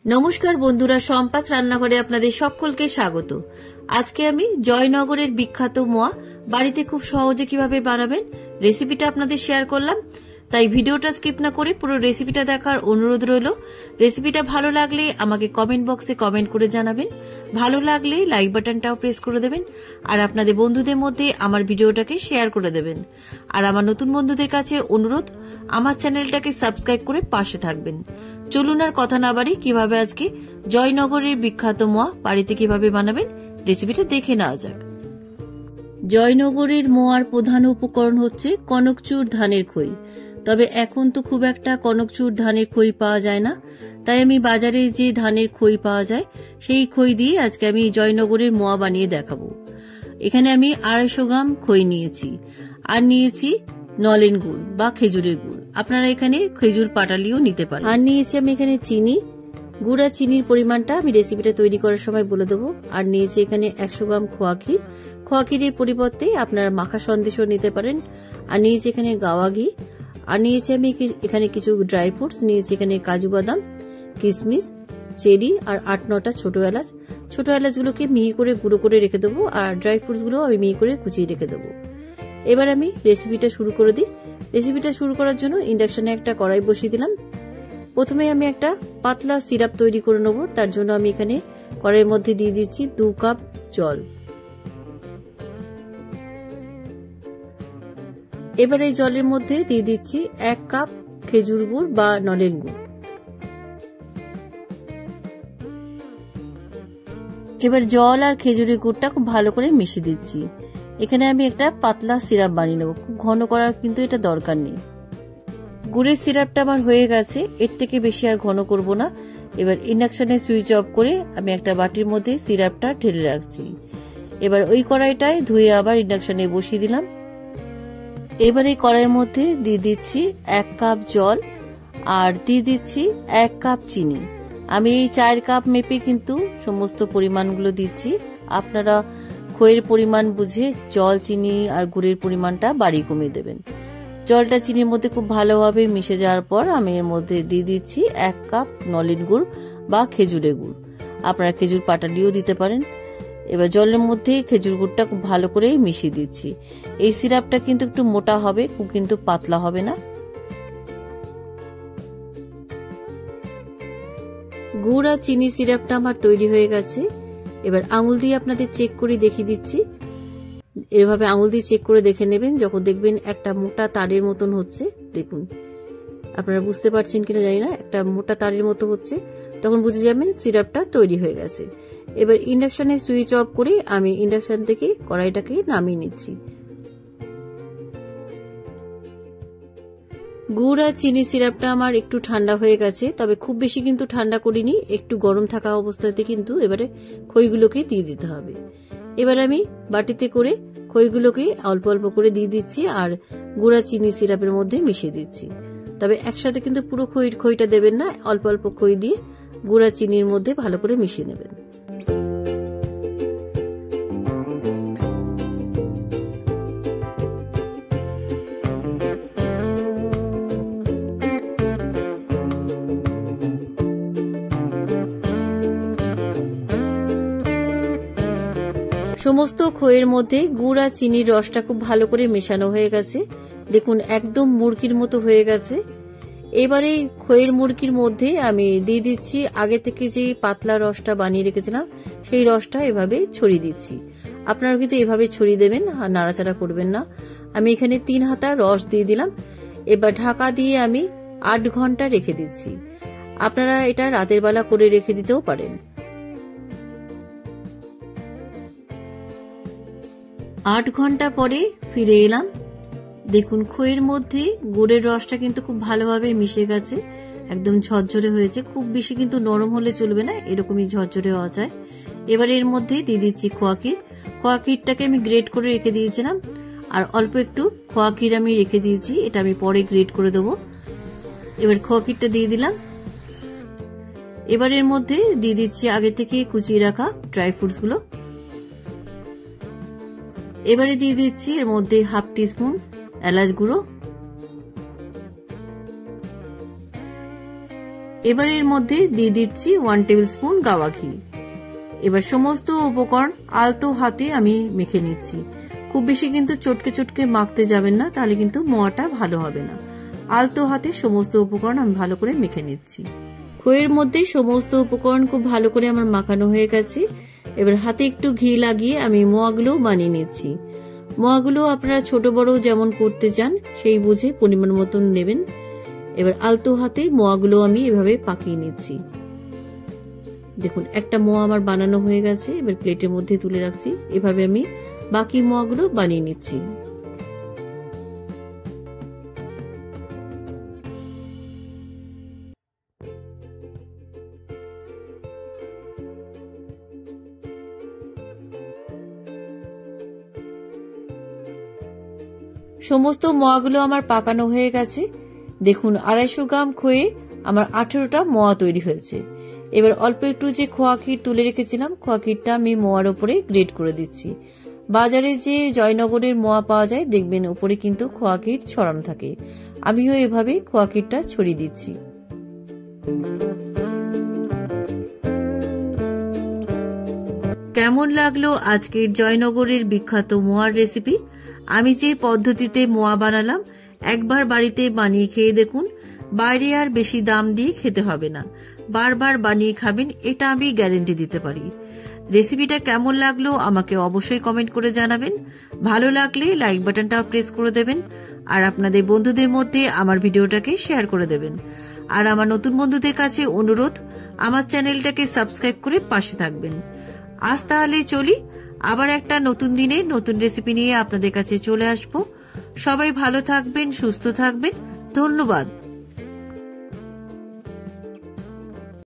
নমস্কার বন্ধুরা, সম্পাস রান্নাঘরে আপনাদের সকলকে স্বাগত। আজকে আমি জয়নগরের বিখ্যাত মোয়া বাড়িতে খুব সহজে কিভাবে বানাবেন রেসিপিটা আপনাদের শেয়ার করলাম। তাই ভিডিওটা স্কিপ না করে পুরো রেসিপিটা দেখার অনুরোধ রইল। রেসিপিটা ভালো লাগলে আমাকে কমেন্ট বক্সে কমেন্ট করে জানাবেন, ভালো লাগলে লাইক বাটনটাও প্রেস করে দেবেন, আর আপনাদের বন্ধুদের মধ্যে আমার ভিডিওটাকে শেয়ার করে দেবেন। আর আমার নতুন বন্ধুদের কাছে অনুরোধ, আমার চ্যানেলটাকে সাবস্ক্রাইব করে পাশে থাকবেন। চলুন আর কথা না বাড়ি, কিভাবে আজকে জয়নগরের বিখ্যাত মোয়া বাড়িতে কিভাবে বানাবেন রেসিপিটা দেখে নেওয়া যাক। জয়নগরের মোয়ার প্রধান উপকরণ হচ্ছে কনকচুর ধানের খই। তবে এখন তো খুব একটা কনকচুর ধানের খই পাওয়া যায় না, তাই আমি বাজারে যে ধানের খই পাওয়া যায় সেই খই দিয়ে আজকে আমি জয়নগরের মোয়া বানিয়ে দেখাবো। এখানে আমি 250 গ্রাম খই নিয়েছি, আর নিয়েছি নলেন গুড় বা খেজুরের গুড়, আপনারা এখানে খেজুর পাটালিও নিতে পারেন। আর নিয়েছি আমি এখানে চিনি। গুড় আর চিনির পরিমাণটা আমি রেসিপিটা তৈরি করার সময় বলে দেবো। আর নিয়েছি এখানে 100 গ্রাম খোয়া ক্ষীর। খোয়া ক্ষীরের পরিবর্তে আপনারা মাখা সন্দেশও নিতে পারেন। আর নিয়েছি এখানে গাওয়া ঘি। আর নিয়েছি আমি এখানে কিছু ড্রাই ফ্রুটস নিয়েছি, এখানে কাজু বাদাম, কিশমিশ, চেরি আর 8-9টা ছোট এলাচ। ছোট এলাচগুলোকে মিহি করে গুঁড়ো করে রেখে দেবো, আর ড্রাই ফ্রুটস গুলো আমি মিহি করে কুচিয়ে রেখে দেবো। এবার আমি রেসিপিটা শুরু করে দিই। রেসিপিটা শুরু করার জন্য ইন্ডাকশনে একটা কড়াই বসিয়ে দিলাম। প্রথমে আমি একটা পাতলা সিরাপ তৈরি করে নেব। তার জন্য আমি এখানে কড়াইয়ের মধ্যে দিয়ে দিচ্ছি 2 কাপ জল। এবার এই জলের মধ্যে দিয়ে দিচ্ছি 1 কাপ খেজুর গুড় বা নলেন গুড়। এবার জল আর খেজুরের গুড়টা খুব ভালো করে মিশিয়ে দিচ্ছি। এখানে আমি একটা পাতলা সিরাপ বানিয়ে নেব, খুব ঘন করার কিন্তু এটা দরকার নেই। গুড়ের সিরাপটা আমার হয়ে গেছে, এর থেকে বেশি আর ঘন করব না। এবার ইন্ডাকশনে সুইচ অফ করে আমি একটা বাটির মধ্যে সিরাপটা ঢেলে রাখছি। এবার ওই কড়াইটায় ধুয়ে আবার ইন্ডাকশনে বসিয়ে দিলাম। এবার এই কড়াইয়ের মধ্যে দিয়ে দিচ্ছি 1 কাপ জল, আর দিয়ে দিচ্ছি 1 কাপ চিনি। আমি এই 4 কাপ মেপে কিন্তু সমস্ত পরিমাণগুলো দিচ্ছি। আপনারা খইয়ের পরিমাণ বুঝে জল, চিনি আর গুড়ের পরিমাণটা বাড়িয়ে কমিয়ে দেবেন। জলটা চিনির মধ্যে খুব ভালোভাবে মিশে যাওয়ার পর আমি এর মধ্যে দিয়ে দিচ্ছি 1 কাপ নলেন গুড় বা খেজুরের গুড়, আপনারা খেজুর পাটালিও দিতে পারেন। এবার জলের মধ্যে খেজুর গুড়টা খুব ভালো করে মিশিয়ে দিচ্ছি। এই সিরাপটা কিন্তু একটু মোটা হবে, খুব কিন্তু পাতলা হবে না। গুড় আর চিনি সিরাপটা আমার তৈরি হয়ে গেছে। এবার আঙুল দিয়ে আপনাদের চেক করে দেখিয়ে দিচ্ছি। এভাবে আঙুল দিয়ে চেক করে দেখে নেবেন। যখন দেখবেন একটা মোটা তারের মতন হচ্ছে, দেখুন আপনারা বুঝতে পারছেন কিনা জানি না, একটা মোটা তারের মতো হচ্ছে, তখন বুঝে যাবেন সিরাপটা তৈরি হয়ে গেছে। এবার ইন্ডাকশনে সুইচ অফ করে আমি ইন্ডাকশন থেকে কড়াইটাকে নামিয়ে নিচ্ছি। গুড় আর চিনি সিরাপটা আমার একটু ঠান্ডা হয়ে গেছে, তবে খুব বেশি কিন্তু ঠান্ডা করিনি, একটু গরম থাকা অবস্থাতে কিন্তু এবারে খইগুলোকে দিয়ে দিতে হবে। এবার আমি বাটিতে করে খইগুলোকে অল্প অল্প করে দিয়ে দিচ্ছি, আর গুড় আর চিনি সিরাপের মধ্যে মিশিয়ে দিচ্ছি। তবে একসাথে কিন্তু পুরো খইটা দেবেন না, অল্প অল্প খই দিয়ে গুড় আর চিনির মধ্যে ভালো করে মিশিয়ে নেবেন। সমস্ত খইয়ের মধ্যে গুড় আর চিনির রসটা খুব ভালো করে মেশানো হয়ে গেছে। দেখুন একদম মুড়কির মতো হয়ে গেছে। এবারে খইয়ের মুড়কির মধ্যে আমি দিয়ে দিচ্ছি আগে থেকে যে পাতলা রসটা বানিয়ে রেখেছিলাম, সেই রসটা এভাবে ছড়িয়ে দিচ্ছি। আপনারা কিন্তু এভাবে ছড়িয়ে দেবেন, আর নাড়াচাড়া করবেন না। আমি এখানে 3 হাতা রস দিয়ে দিলাম। এবার ঢাকা দিয়ে আমি 8 ঘন্টা রেখে দিচ্ছি। আপনারা এটা রাতের বেলা করে রেখে দিতেও পারেন। 8 ঘন্টা পরে ফিরে এলাম। দেখুন খইয়ের মধ্যে গুড়ের রসটা কিন্তু খুব ভালোভাবে মিশে গেছে, একদম ঝরঝরে হয়েছে। খুব বেশি কিন্তু নরম হলে চলবে না, এরকমই ঝরঝরে হওয়া যায়। এবার এর মধ্যে দিয়ে দিচ্ছি খোয়া ক্ষীর। খোয়া ক্ষীরটাকে আমি গ্রেট করে রেখে দিয়েছিলাম, আর অল্প একটু খোয়া ক্ষীর আমি রেখে দিয়েছি, এটা আমি পরে গ্রেট করে দেবো। এবার খোয়া ক্ষীরটা দিয়ে দিলাম। এবার এর মধ্যে দিয়ে দিচ্ছি আগে থেকে কুচিয়ে রাখা ড্রাই ফ্রুটস গুলো। এবারে দিয়ে দিচ্ছি এর মধ্যে 1/2 টিস্পুন এলাচ গুঁড়ো, এবার এর মধ্যে দিয়ে দিচ্ছি 1 টেবিল স্পুন গাওয়া ঘি। এবার সমস্ত উপকরণ আলতো হাতে আমি মেখে নিচ্ছি। খুব বেশি কিন্তু চটকে চটকে মাখতে যাবেন না, তাহলে কিন্তু মোয়াটা ভালো হবে না। আলতো হাতে সমস্ত উপকরণ আমি ভালো করে মেখে নিচ্ছি। খইয়ের মধ্যে সমস্ত উপকরণ খুব ভালো করে আমার মাখানো হয়ে গেছে। এবার হাতে একটু ঘি লাগিয়ে আমি মোয়াগুলো বানিয়ে নিচ্ছি। মোয়াগুলো আপনারা ছোট বড় যেমন করতে চান সেই বুঝে পরিমাণ মতন নেবেন। এবার আলতো হাতে মোয়াগুলো আমি এভাবে পাকিয়ে নিচ্ছি। দেখুন একটা মোয়া আমার বানানো হয়ে গেছে। এবার প্লেটের মধ্যে তুলে রাখছি। এভাবে আমি বাকি মোয়াগুলো বানিয়ে নিচ্ছি। সমস্ত মোয়াগুলো আমার পাকানো হয়ে গেছে। দেখুন 250 গ্রাম খয়ে আমার 18টা মোয়া তৈরি হয়েছে। এবার অল্প একটু যে খোয়া ক্ষীর তুলে রেখেছিলাম, খোয়া ক্ষীরটা আমি মোয়ার উপরে গ্রেড করে দিচ্ছি। বাজারে যে জয়নগরের মোয়া পাওয়া যায় দেখবেন উপরে কিন্তু খোয়া ক্ষীর ছড়ানো থাকে। আমিও এভাবে খোয়া ক্ষীরটা ছড়িয়ে দিচ্ছি। কেমন লাগলো আজকের জয়নগরের বিখ্যাত মোয়ার রেসিপি? আমি যে পদ্ধতিতে মোয়া বানালাম একবার বাড়িতে বানিয়ে খেয়ে দেখুন। বাইরে আর বেশি দাম দিয়ে খেতে হবে না, বারবার বানিয়ে খাবেন, এটা আমি গ্যারেন্টি দিতে পারি। রেসিপিটা কেমন লাগলো আমাকে অবশ্যই কমেন্ট করে জানাবেন। ভালো লাগলে লাইক বাটনটা প্রেস করে দেবেন আর আপনাদের বন্ধুদের মধ্যে আমার ভিডিওটাকে শেয়ার করে দেবেন। আর আমার নতুন বন্ধুদের কাছে অনুরোধ, আমার চ্যানেলটাকে সাবস্ক্রাইব করে পাশে থাকবেন। আজ তাহলে চলি, আবার একটা নতুন দিনে নতুন রেসিপি নিয়ে আপনাদের কাছে চলে আসবো। সবাই ভালো থাকবেন, সুস্থ থাকবেন। ধন্যবাদ।